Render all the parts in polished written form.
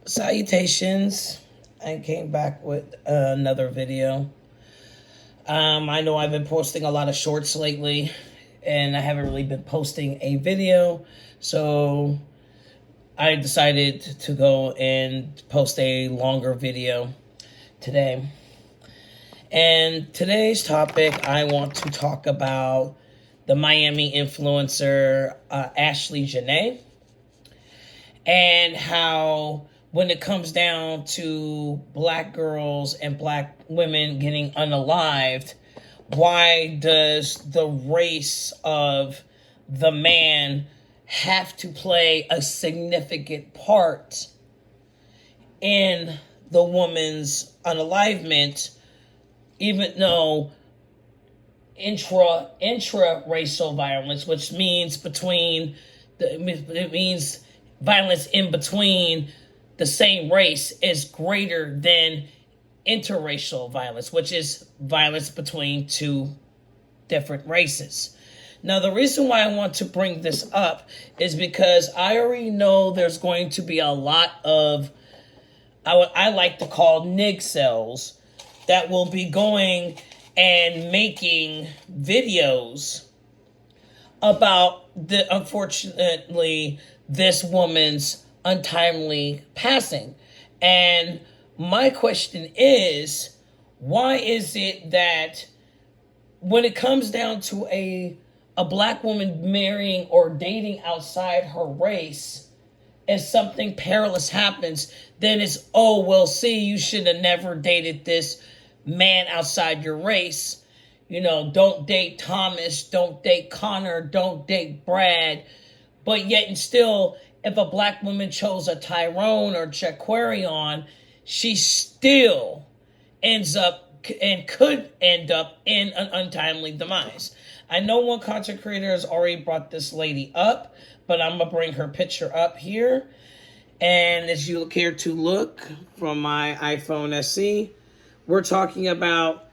Salutations. I came back with another video. I know I've been posting a lot of shorts lately, and I haven't really been posting a video, so I decided to go and post a longer video today. And today's topic, I want to talk about the Miami influencer Ashlee Jenae, and how when it comes down to black girls and black women getting unalived, why does the race of the man have to play a significant part in the woman's unalivement, even though intra-racial violence, which means it means violence in between the same race, is greater than interracial violence, which is violence between two different races. Now, the reason why I want to bring this up is because I already know there's going to be a lot of, I like to call nig cells, that will be going and making videos about unfortunately, this woman's untimely passing. And my question is, why is it that when it comes down to a black woman marrying or dating outside her race, if something perilous happens, then it's, oh, well, see, you should have never dated this man outside your race. You know, don't date Thomas, don't date Connor, don't date Brad. But yet and still, if a black woman chose a Tyrone or Jaquarion, she still ends up and could end up in an untimely demise. I know one content creator has already brought this lady up, but I'm going to bring her picture up here. And as you care to look from my iPhone SE, we're talking about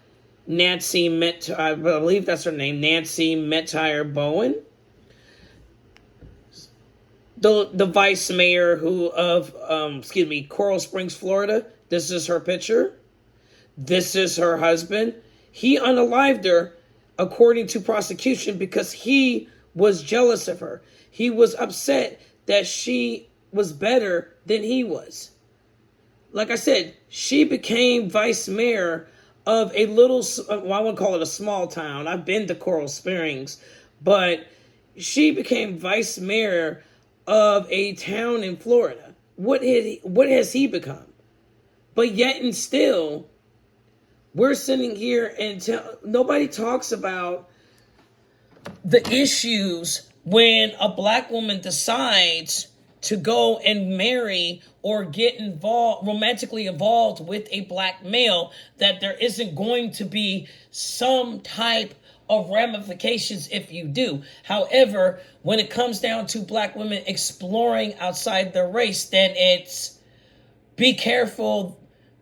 I believe that's her name, Metayer Bowen, the vice mayor of Coral Springs, Florida. This is her picture. This is her husband. He unalived her, according to prosecution, because he was jealous of her. He was upset that she was better than he was. Like I said, she became vice mayor of a little, well, I wouldn't call it a small town. I've been to Coral Springs, but she became vice mayor of a town in Florida. What has he become? But yet and still, we're sitting here and nobody talks about the issues when a black woman decides to go and marry or get romantically involved with a black male, that there isn't going to be some type of ramifications if you do. However, when it comes down to black women exploring outside their race, then it's be careful.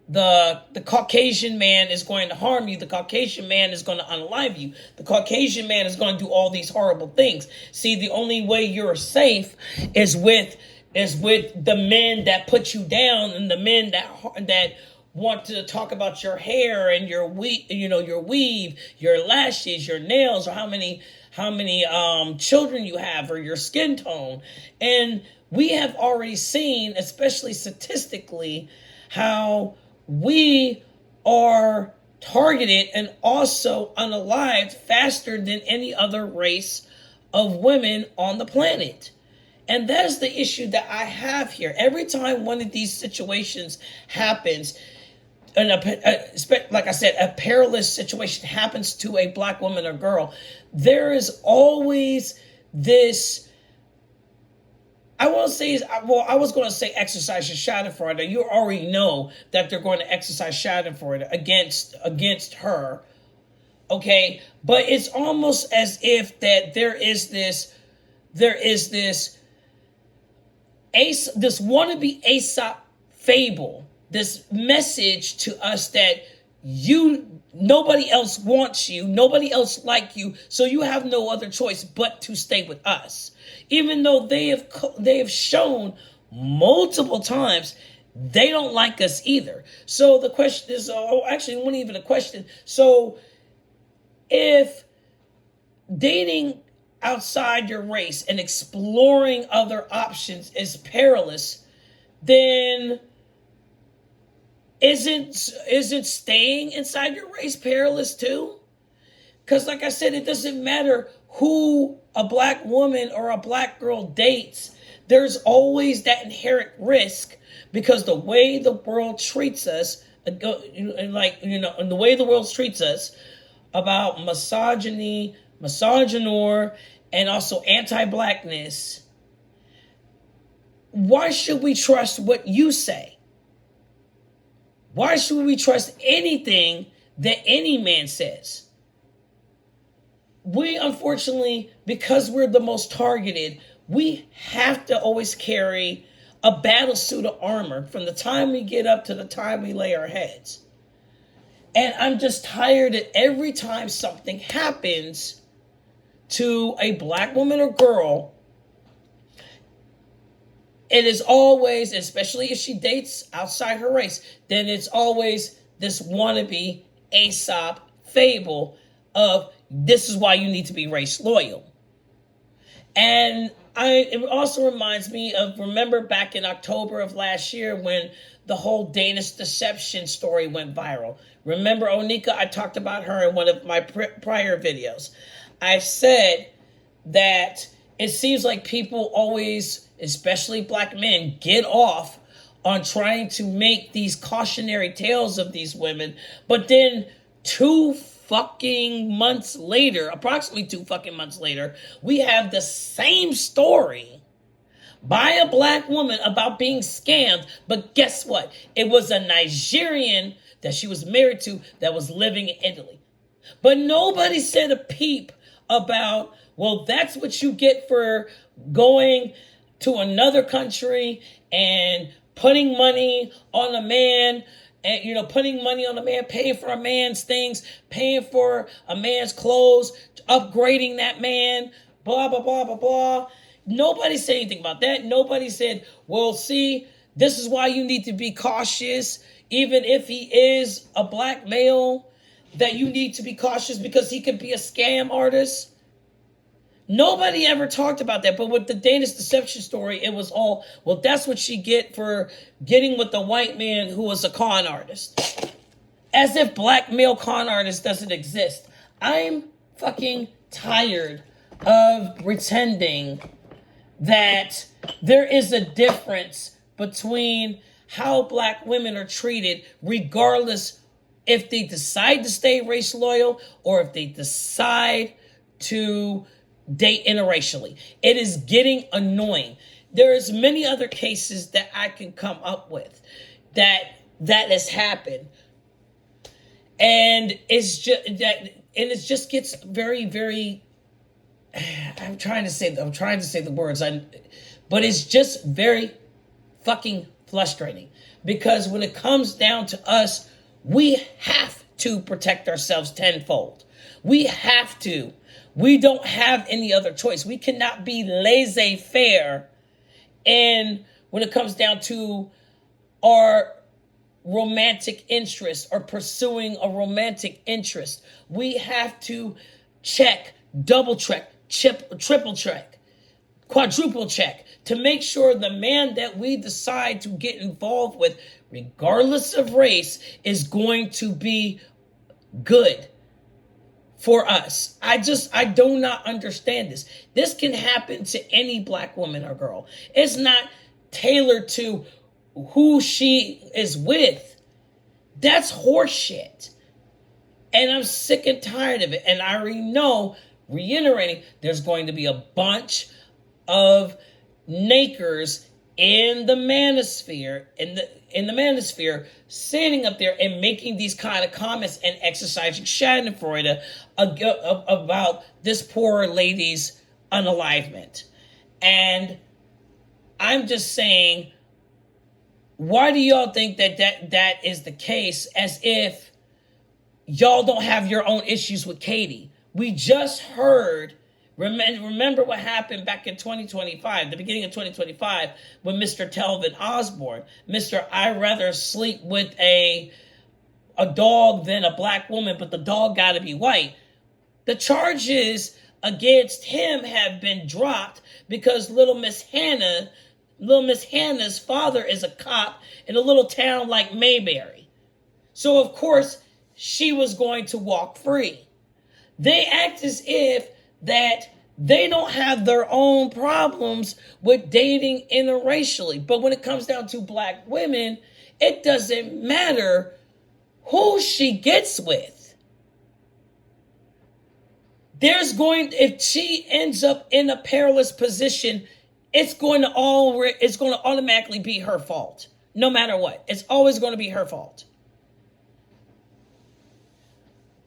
The Caucasian man is going to harm you. The Caucasian man is going to unalive you. The Caucasian man is going to do all these horrible things. See, the only way you're safe is with the men that put you down, and the men that want to talk about your hair and your weave, your lashes, your nails, or how many children you have, or your skin tone. And we have already seen, especially statistically, how we are targeted and also unalived faster than any other race of women on the planet. And that is the issue that I have here. Every time one of these situations happens, and like I said, a perilous situation happens to a black woman or girl, there is always this, I was going to say exercise your schadenfreude. You already know that they're going to exercise schadenfreude against her. Okay. But it's almost as if that there is this wannabe Aesop fable, this message to us that nobody else wants you, nobody else like you, so you have no other choice but to stay with us. Even though they have shown multiple times they don't like us either. So the question is, actually, it wasn't even a question. So if dating outside your race and exploring other options is perilous, then isn't staying inside your race perilous too? Because like I said, it doesn't matter who a black woman or a black girl dates. There's always that inherent risk, because the way the world treats us, and the way the world treats us about misogyny, misogynoir, and also anti-blackness, why should we trust what you say? Why should we trust anything that any man says? We, unfortunately, because we're the most targeted, we have to always carry a battle suit of armor from the time we get up to the time we lay our heads. And I'm just tired that every time something happens to a black woman or girl, it is always, especially if she dates outside her race, then it's always this wannabe Aesop fable of this is why you need to be race loyal. And it also reminds me of, remember back in October of last year when the whole Danish deception story went viral. Remember Onika? I talked about her in one of my prior videos. I've said that it seems like people always, especially black men, get off on trying to make these cautionary tales of these women, but then approximately 2 fucking months later, we have the same story by a black woman about being scammed. But guess what? It was a Nigerian that she was married to that was living in Italy. But nobody said a peep about, well, that's what you get for going to another country and putting money on a man. And, putting money on a man, paying for a man's things, paying for a man's clothes, upgrading that man, blah, blah, blah, blah, blah. Nobody said anything about that. Nobody said, well, see, this is why you need to be cautious. Even if he is a black male, that you need to be cautious because he could be a scam artist. Nobody ever talked about that. But with the Danish deception story, it was all, well, that's what she get for getting with the white man who was a con artist. As if black male con artist doesn't exist. I'm fucking tired of pretending that there is a difference between how black women are treated, regardless if they decide to stay race loyal or if they decide to date interracially. It is getting annoying. There's many other cases that I can come up with that has happened. And it's just gets very, very, I'm trying to say the words, but it's just very fucking frustrating, because when it comes down to us, we have to protect ourselves tenfold. We have to. We don't have any other choice. We cannot be laissez-faire. And when it comes down to our romantic interest or pursuing a romantic interest, we have to check, double check, triple check, quadruple check to make sure the man that we decide to get involved with, regardless of race, is going to be good for us. I do not understand this. This can happen to any black woman or girl. It's not tailored to who she is with. That's horseshit. And I'm sick and tired of it. And I already know, reiterating, there's going to be a bunch of nakers in the manosphere, in the manosphere, standing up there and making these kind of comments and exercising schadenfreude about this poor lady's unalivement. And I'm just saying, why do y'all think that is the case, as if y'all don't have your own issues with Katie? We just heard Remember what happened back in 2025, the beginning of 2025, with Mr. Telvin Osborne. Mr. I'd rather sleep with a dog than a black woman, but the dog got to be white. The charges against him have been dropped because little Miss Hannah's father is a cop in a little town like Mayberry. So, of course, she was going to walk free. They act as if that they don't have their own problems with dating interracially. But when it comes down to black women, it doesn't matter who she gets with. If she ends up in a perilous position, it's going to automatically be her fault. No matter what. It's always going to be her fault.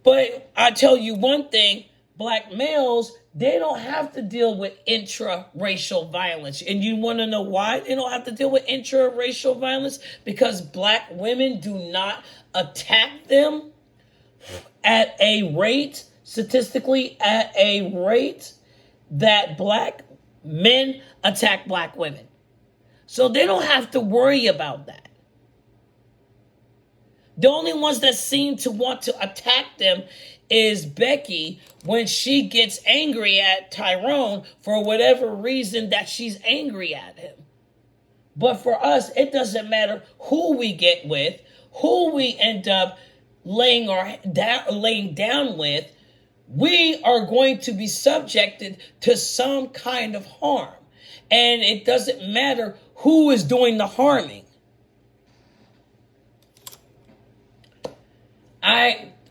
But I tell you one thing, black males, they don't have to deal with intra-racial violence. And you want to know why they don't have to deal with intra-racial violence? Because black women do not attack them at a rate, statistically, at a rate that black men attack black women. So they don't have to worry about that. The only ones that seem to want to attack them is Becky when she gets angry at Tyrone for whatever reason that she's angry at him. But for us, it doesn't matter who we get with, who we end up laying down with. We are going to be subjected to some kind of harm. And it doesn't matter who is doing the harming.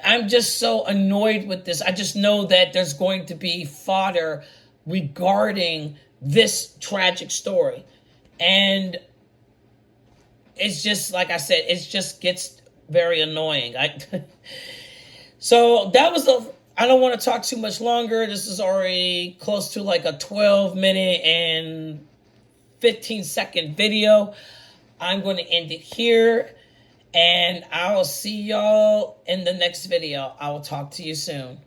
I'm just so annoyed with this. I just know that there's going to be fodder regarding this tragic story. And it's just, like I said, it just gets very annoying. So that was I don't want to talk too much longer. This is already close to like a 12-minute and 15-second video. I'm going to end it here. And I will see y'all in the next video. I will talk to you soon.